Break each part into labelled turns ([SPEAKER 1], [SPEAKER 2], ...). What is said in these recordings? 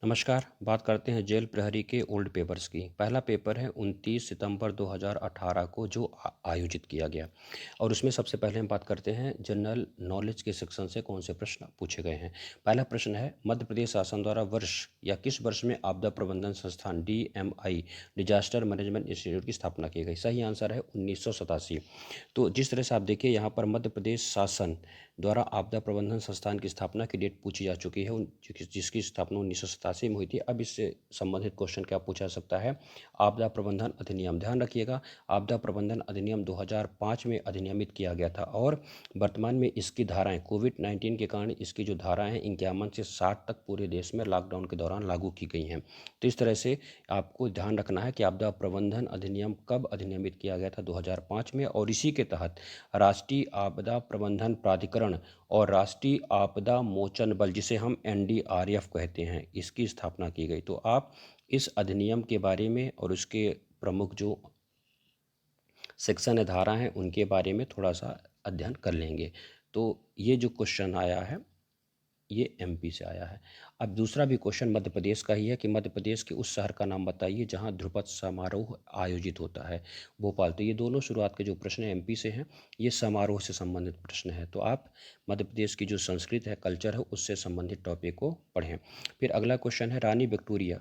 [SPEAKER 1] नमस्कार। बात करते हैं जेल प्रहरी के ओल्ड पेपर्स की। पहला पेपर है 29 सितंबर 2018 को जो आयोजित किया गया और उसमें सबसे पहले हम बात करते हैं जनरल नॉलेज के सेक्शन से कौन से प्रश्न पूछे गए हैं। पहला प्रश्न है मध्य प्रदेश शासन द्वारा वर्ष या किस वर्ष में आपदा प्रबंधन संस्थान DMI डिजास्टर मैनेजमेंट इंस्टीट्यूट की स्थापना की गई। सही आंसर है 1987। तो जिस तरह से आप देखिए यहाँ पर मध्य प्रदेश शासन द्वारा आपदा प्रबंधन संस्थान की स्थापना की डेट पूछी जा चुकी है जिसकी स्थापना 1987 में हुई थी। अब इससे संबंधित क्वेश्चन क्या पूछा सकता है। आपदा प्रबंधन अधिनियम, ध्यान रखिएगा, आपदा प्रबंधन अधिनियम 2005 में अधिनियमित किया गया था और वर्तमान में इसकी धाराएं कोविड-19 के कारण इसकी जो धाराएं हैं 51 से 60 तक पूरे देश में लॉकडाउन के दौरान लागू की गई हैं। तो इस तरह से आपको ध्यान रखना है कि आपदा प्रबंधन अधिनियम कब अधिनियमित किया गया था, 2005 में, और इसी के तहत राष्ट्रीय आपदा प्रबंधन प्राधिकरण और राष्ट्रीय आपदा मोचन बल, जिसे हम NDRF कहते हैं, इसकी स्थापना की गई। तो आप इस अधिनियम के बारे में और उसके प्रमुख जो सेक्शन है, धारा हैं, उनके बारे में थोड़ा सा अध्ययन कर लेंगे। तो ये जो क्वेश्चन आया है ये MP से आया है। अब दूसरा भी क्वेश्चन मध्य प्रदेश का ही है कि मध्य प्रदेश के उस शहर का नाम बताइए जहां ध्रुपद समारोह आयोजित होता है। भोपाल। तो ये दोनों शुरुआत के जो प्रश्न हैं MP से हैं, ये समारोह से संबंधित प्रश्न है। तो आप मध्य प्रदेश की जो संस्कृति है, कल्चर है, उससे संबंधित टॉपिक को पढ़ें। फिर अगला क्वेश्चन है रानी विक्टोरिया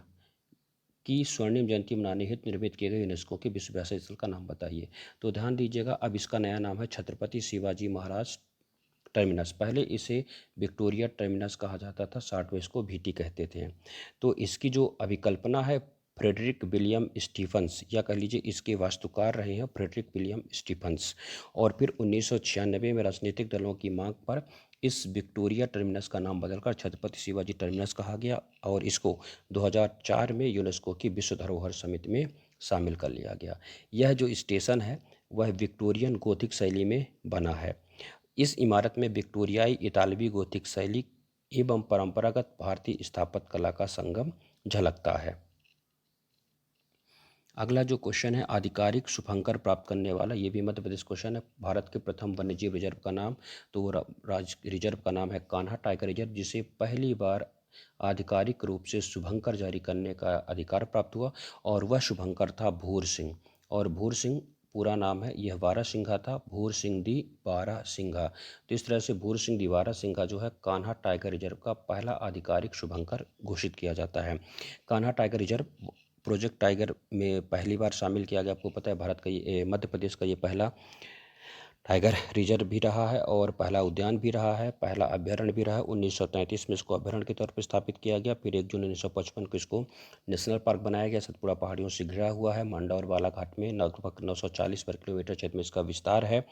[SPEAKER 1] की स्वर्णिम जयंती मनाने हेतु निर्मित किए गए यूनेस्को के विश्व विरासत स्थल का नाम बताइए। तो ध्यान दीजिएगा, अब इसका नया नाम है छत्रपति शिवाजी महाराज टर्मिनस। पहले इसे विक्टोरिया टर्मिनस कहा जाता था, साथ में इसको VT कहते थे। तो इसकी जो अभिकल्पना है फ्रेडरिक विलियम स्टीफंस, या कह लीजिए इसके वास्तुकार रहे हैं फ्रेडरिक विलियम स्टीफंस। और फिर 1996 में राजनीतिक दलों की मांग पर इस विक्टोरिया टर्मिनस का नाम बदलकर छत्रपति शिवाजी टर्मिनस कहा गया और इसको 2004 में यूनेस्को की विश्व धरोहर समिति में शामिल कर लिया गया। यह जो स्टेशन है वह विक्टोरियन गोथिक शैली में बना है। इस इमारत में विक्टोरियाई, इतालवी गोथिक शैली एवं परंपरागत भारतीय स्थापत्य कला का संगम झलकता है। अगला जो क्वेश्चन है आधिकारिक शुभंकर प्राप्त करने वाला, ये भी मध्य प्रदेश क्वेश्चन है। भारत के प्रथम वन्यजीव रिजर्व का नाम, तो राज रिजर्व का नाम है कान्हा टाइगर रिजर्व, जिसे पहली बार आधिकारिक रूप से शुभंकर जारी करने का अधिकार प्राप्त हुआ और वह शुभंकर था भूर सिंह। और भूर सिंह पूरा नाम है, यह बारहसिंघा था, भूर सिंह दी बारहसिंघा। तो इस तरह से भूर सिंह दी बारहसिंघा जो है कान्हा टाइगर रिजर्व का पहला आधिकारिक शुभंकर घोषित किया जाता है। Kanha tiger reserve project tiger में पहली बार शामिल किया गया। आपको पता है भारत का ये मध्य प्रदेश का ये पहला टाइगर रिजर्व भी रहा है और पहला उद्यान भी रहा है, पहला अभ्यारण्य भी रहा है। 1933 में इसको अभ्यारण्य के तौर पर स्थापित किया गया। फिर 1 जून 1955 को इसको नेशनल पार्क बनाया गया। सतपुड़ा पहाड़ियों से घिरा हुआ है। मांडा और बालाघाट में लगभग 940 वर्ग किलोमीटर क्षेत्र में इसका विस्तार है।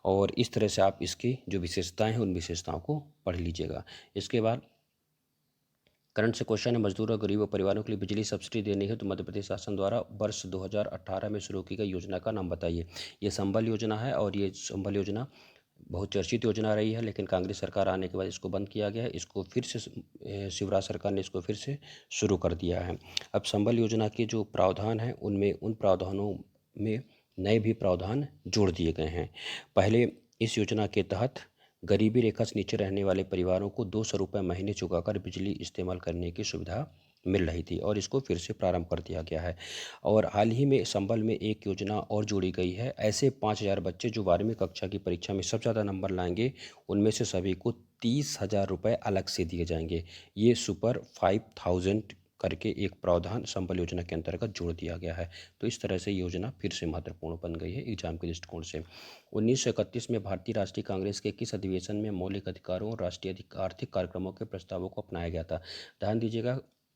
[SPEAKER 1] और इस तरह से आप इसकी जो विशेषताएं हैं उन विशेषताओं को पढ़ लीजिएगा। इसके बाद करंट से क्वेश्चन है मजदूर और गरीब परिवारों के लिए बिजली सब्सिडी देने हेतु मध्य प्रदेश शासन द्वारा वर्ष 2018 में शुरू की गई योजना का नाम बताइए। ये संबल योजना है और ये संबल योजना बहुत चर्चित योजना रही है, लेकिन कांग्रेस सरकार आने के बाद इसको बंद किया गया है। इसको फिर से शिवराज सरकार ने इसको फिर से शुरू कर दिया है। अब संबल योजना के जो प्रावधान हैं उनमें उन प्रावधानों में नए भी प्रावधान जोड़ दिए गए हैं। पहले इस योजना के तहत गरीबी रेखा से नीचे रहने वाले परिवारों को 200 रुपये महीने चुकाकर बिजली इस्तेमाल करने की सुविधा मिल रही थी और इसको फिर से प्रारंभ कर दिया गया है। और हाल ही में संबल में एक योजना और जोड़ी गई है। ऐसे 5000 बच्चे जो 12वीं कक्षा की परीक्षा में सबसे ज़्यादा नंबर लाएंगे उनमें से सभी को 30,000 रुपये अलग से दिए जाएंगे। ये सुपर 5000 करके एक प्रावधान संबल योजना के अंतर्गत जोड़ दिया गया है। तो इस तरह से योजना फिर से महत्वपूर्ण बन गई है एग्जाम के दृष्टिकोण से। 1931 में भारतीय राष्ट्रीय कांग्रेस के किस अधिवेशन में मौलिक अधिकारों और राष्ट्रीय आर्थिक कार्यक्रमों के प्रस्तावों को अपनाया गया था। ध्यान दीजिएगा,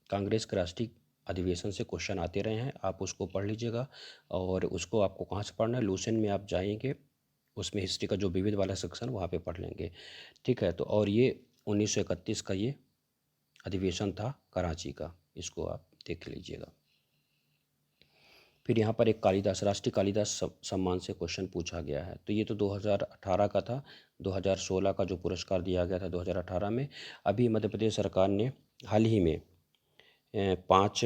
[SPEAKER 1] कांग्रेस के राष्ट्रीय अधिवेशन से क्वेश्चन आते रहे हैं, आप उसको पढ़ लीजिएगा। और उसको आपको कहाँ से पढ़ना है, लूसेंट में आप जाएंगे, उसमें हिस्ट्री का जो विविध वाला सेक्शन वहाँ पे पढ़ लेंगे। ठीक है, तो और ये 1931 का ये अधिवेशन था कराची का, इसको आप देख लीजिएगा। फिर यहाँ पर एक कालिदास, राष्ट्रीय कालिदास सम्मान से क्वेश्चन पूछा गया है। तो ये तो 2018 का था। 2016 का जो पुरस्कार दिया गया था 2018 में। अभी मध्य प्रदेश सरकार ने हाल ही में 20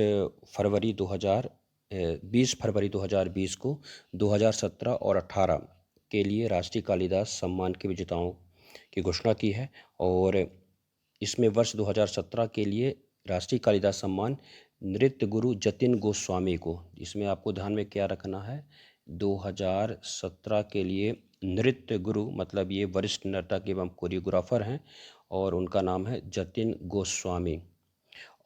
[SPEAKER 1] फरवरी 2020 को 2017 और 18 के लिए राष्ट्रीय कालिदास सम्मान के विजेताओं की घोषणा की है। और इसमें वर्ष 2017 के लिए राष्ट्रीय कालिदास सम्मान नृत्य गुरु जतिन गोस्वामी को। इसमें आपको ध्यान में क्या रखना है, 2017 के लिए नृत्य गुरु मतलब ये वरिष्ठ नर्तक एवं कोरियोग्राफर हैं और उनका नाम है जतिन गोस्वामी।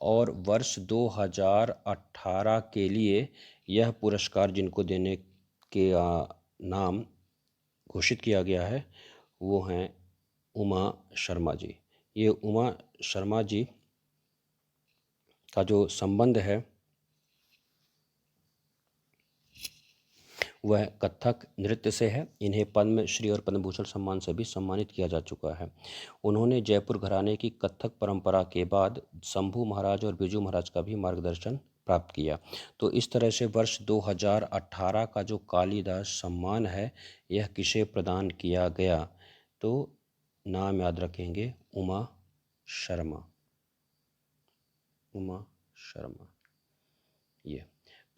[SPEAKER 1] और वर्ष 2018 के लिए यह पुरस्कार जिनको देने के नाम घोषित किया गया है वो हैं उमा शर्मा जी। ये उमा शर्मा जी का जो संबंध है वह कथक नृत्य से है। इन्हें पद्मश्री और पद्म भूषण सम्मान से भी सम्मानित किया जा चुका है। उन्होंने जयपुर घराने की कथक परंपरा के बाद शंभू महाराज और बिरजू महाराज का भी मार्गदर्शन प्राप्त किया। तो इस तरह से वर्ष 2018 का जो कालिदास सम्मान है यह किसे प्रदान किया गया, तो नाम याद रखेंगे उमा शर्मा, उमा शर्मा। ये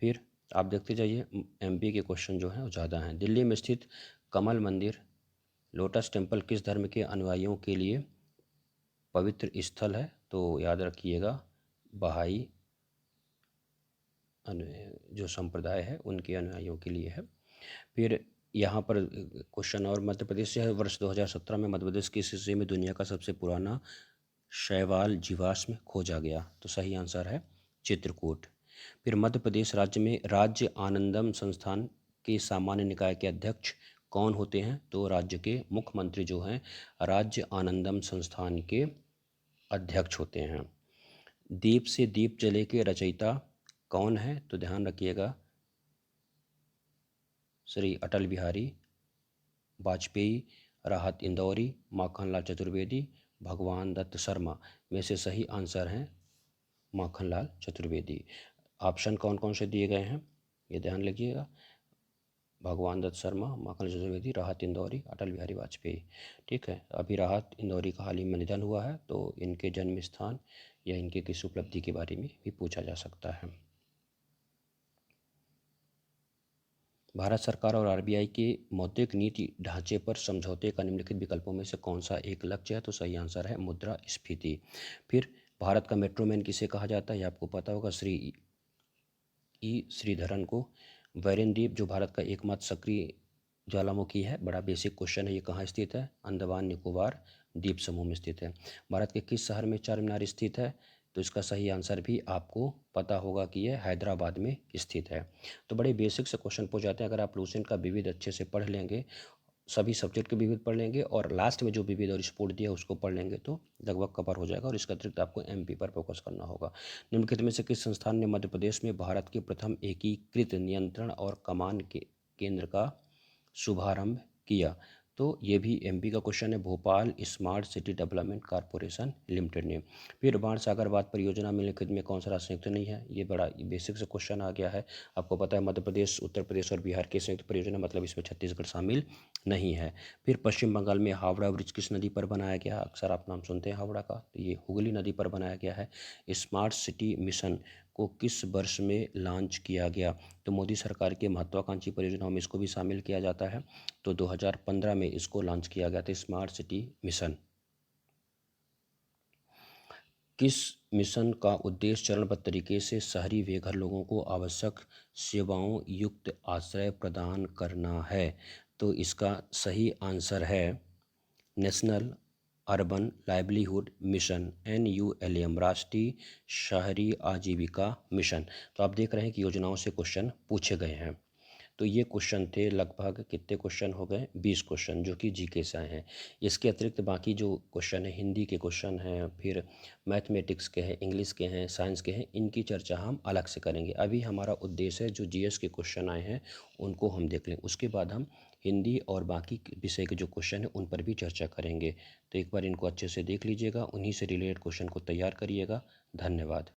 [SPEAKER 1] फिर आप देखते जाइए एमपी के क्वेश्चन जो हैं वो ज़्यादा हैं। दिल्ली में स्थित कमल मंदिर लोटस टेम्पल किस धर्म के अनुयायियों के लिए पवित्र स्थल है, तो याद रखिएगा बहाई जो संप्रदाय है उनके अनुयायियों के लिए है। फिर यहाँ पर क्वेश्चन और मध्य प्रदेश से है। वर्ष 2017 में मध्य प्रदेश किस हिस्से में दुनिया का सबसे पुराना शैवाल जीवाश्म खोजा गया, तो सही आंसर है चित्रकूट। फिर मध्य प्रदेश राज्य में राज्य आनंदम संस्थान के सामान्य निकाय के अध्यक्ष कौन होते हैं, तो राज्य के मुख्यमंत्री जो हैं राज्य आनंदम संस्थान के अध्यक्ष होते हैं। दीप से दीप जले के रचयिता कौन है, तो ध्यान रखिएगा श्री अटल बिहारी वाजपेयी, राहत इंदौरी, माखनलाल चतुर्वेदी, भगवान दत्त शर्मा में से सही आंसर हैं माखनलाल चतुर्वेदी। ऑप्शन कौन कौन से दिए गए हैं ये ध्यान रखिएगा, भगवान दत्त शर्मा, माखनलाल चतुर्वेदी, राहत इंदौरी, अटल बिहारी वाजपेयी। ठीक है, अभी राहत इंदौरी का हाल ही में निधन हुआ है, तो इनके जन्म स्थान या इनके किस उपलब्धि के बारे में भी पूछा जा सकता है। भारत सरकार और आरबीआई के मौद्रिक नीति ढांचे पर समझौते का निम्नलिखित विकल्पों में से कौन सा एक लक्ष्य है, तो सही आंसर है मुद्रास्फीति। फिर भारत का मेट्रोमैन किसे कहा जाता है, ये आपको पता होगा, श्री श्रीधरन को। वैरनद्वीप जो भारत का एकमात्र सक्रिय ज्वालामुखी है, बड़ा बेसिक क्वेश्चन है, ये कहाँ स्थित है, अंडमान निकोबार द्वीप समूह में स्थित है। भारत के किस शहर में चार मीनार स्थित है, तो इसका सही आंसर भी आपको पता होगा कि यह हैदराबाद में स्थित है। तो बड़े बेसिक से क्वेश्चन पूछ जाते हैं, अगर आप लूसेंट का विविध अच्छे से पढ़ लेंगे, सभी सब्जेक्ट के विविध पढ़ लेंगे और लास्ट में जो विविध और स्पोर्ट दिया उसको पढ़ लेंगे तो लगभग कवर हो जाएगा। और इसका अतिरिक्त आपको एमपी पर फोकस करना होगा। निम्नलिखित में से किस संस्थान ने मध्य प्रदेश में भारत के प्रथम एकीकृत नियंत्रण और कमान के केंद्र का शुभारंभ किया, तो ये भी एमपी का क्वेश्चन है, Bhopal smart city development corporation limited ने। फिर बाणसागर बांध परियोजना में निम्नलिखित में कौन सा राज्य संयुक्त नहीं है, ये बड़ा बेसिक से क्वेश्चन आ गया है। आपको पता है मध्य प्रदेश, उत्तर प्रदेश और बिहार की संयुक्त परियोजना, मतलब इसमें छत्तीसगढ़ शामिल नहीं है। फिर पश्चिम बंगाल में हावड़ा ब्रिज किस नदी पर बनाया गया, अक्सर आप नाम सुनते हैं हावड़ा का, तो ये हुगली नदी पर बनाया गया है। स्मार्ट सिटी मिशन को किस वर्ष में लॉन्च किया गया, तो मोदी सरकार के महत्वाकांक्षी परियोजनाओं में इसको भी शामिल किया जाता है, तो 2015 में इसको लॉन्च किया गया था स्मार्ट सिटी मिशन। किस मिशन का उद्देश्य चरणबद्ध तरीके से शहरी बेघर लोगों को आवश्यक सेवाओं युक्त आश्रय प्रदान करना है, तो इसका सही आंसर है national urban livelihood mission, NULM, राष्ट्रीय शहरी आजीविका मिशन। तो आप देख रहे हैं कि योजनाओं से क्वेश्चन पूछे गए हैं। तो ये क्वेश्चन थे, लगभग कितने क्वेश्चन हो गए, 20 क्वेश्चन जो कि जीके से आए हैं। इसके अतिरिक्त बाकी जो क्वेश्चन है, हिंदी के क्वेश्चन हैं, फिर मैथमेटिक्स के हैं, इंग्लिश के हैं, साइंस के हैं, इनकी चर्चा हम अलग से करेंगे। अभी हमारा उद्देश्य है जो जीएस के क्वेश्चन आए हैं उनको हम देख लें, उसके बाद हम हिंदी और बाकी विषय के जो क्वेश्चन हैं उन पर भी चर्चा करेंगे। तो एक बार इनको अच्छे से देख लीजिएगा, उन्हीं से रिलेटेड क्वेश्चन को तैयार करिएगा। धन्यवाद।